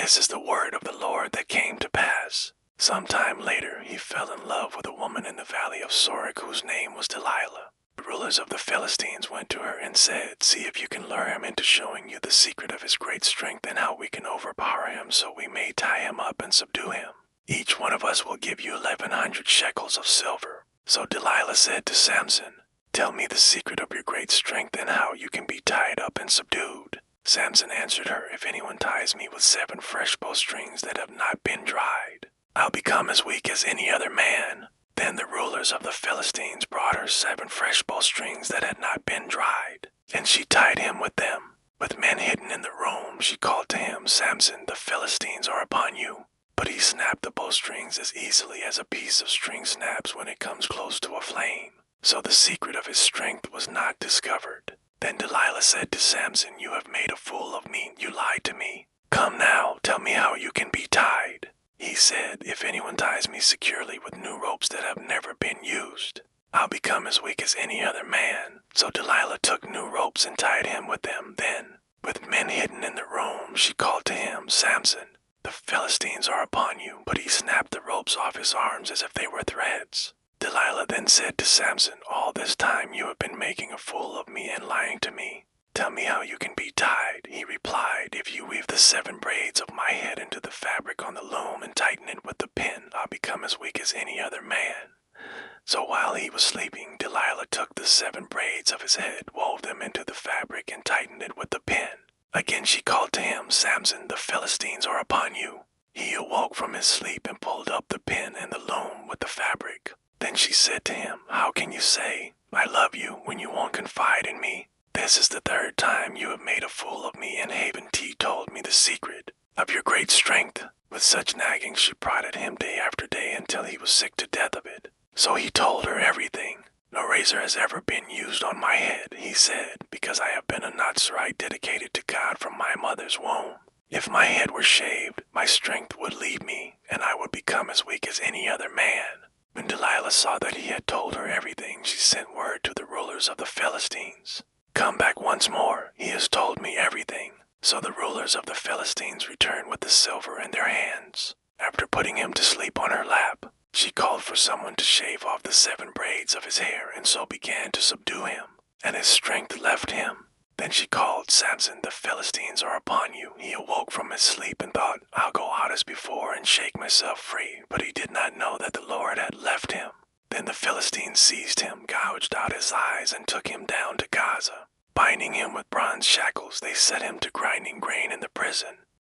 This is the word of the Lord that came to pass. Sometime later, he fell in love with a woman in the valley of Sorek whose name was Delilah. The rulers of the Philistines went to her and said, "See if you can lure him into showing you the secret of his great strength and how we can overpower him so we may tie him up and subdue him. Each one of us will give you 1,100 shekels of silver." So Delilah said to Samson, "Tell me the secret of your great strength and how you can be tied up and subdued." Samson answered her, "If anyone ties me with 7 fresh bowstrings that have not been dried, I'll become as weak as any other man." Then the rulers of the Philistines brought her 7 fresh bowstrings that had not been dried, and she tied him with them. With men hidden in the room, she called to him, "Samson, the Philistines are upon you." But he snapped the bowstrings as easily as a piece of string snaps when it comes close to a flame. So the secret of his strength was not discovered. Then Delilah said to Samson, "You have made a fool of me. You lied to me. Come now, tell me how you can be tied." He said, "If anyone ties me securely with new ropes that have never been used, I'll become as weak as any other man." So Delilah took new ropes and tied him with them. Then, with men hidden in the room, she called to him, "Samson, the Philistines are upon you." But he snapped the ropes off his arms as if they were threads. Delilah then said to Samson, "All this time you have been making a fool of me and lying to me. Tell me how you can be tied." He replied, "If you weave the 7 braids of my head into the fabric on the loom and tighten it with the pin, I'll become as weak as any other man." So while he was sleeping, Delilah took the 7 braids of his head, wove them into the fabric, and tightened it with the pin. Again she called to him, "Samson, the Philistines are upon you." He awoke from his sleep and pulled up the pin and the loom with the fabric. Then she said to him, "How can you say, 'I love you,' when you won't confide in me? This is the 3rd time you have made a fool of me, and Haven T told me the secret of your great strength." With such nagging she prodded him day after day until he was sick to death of it. So he told her everything. "No razor has ever been used on my head," he said, "because I have been a Nazarite dedicated to God from my mother's womb. If my head were shaved, my strength would leave me, and I would become as weak as any other man." When Delilah saw that he had told her everything, she sent word to the rulers of the Philistines, "Come back once more, he has told me everything." So the rulers of the Philistines returned with the silver in their hands. After putting him to sleep on her lap, she called for someone to shave off the 7 braids of his hair and so began to subdue him, and his strength left him. Then she called, "Samson, the Philistines are upon you." He awoke from his sleep and thought, "I'll go out as before and shake myself free," but he did not know that the Lord had left him. Then the Philistines seized him, gouged out his eyes, and took him down to Gaza. Binding him with bronze shackles, they set him to grinding grain in the prison.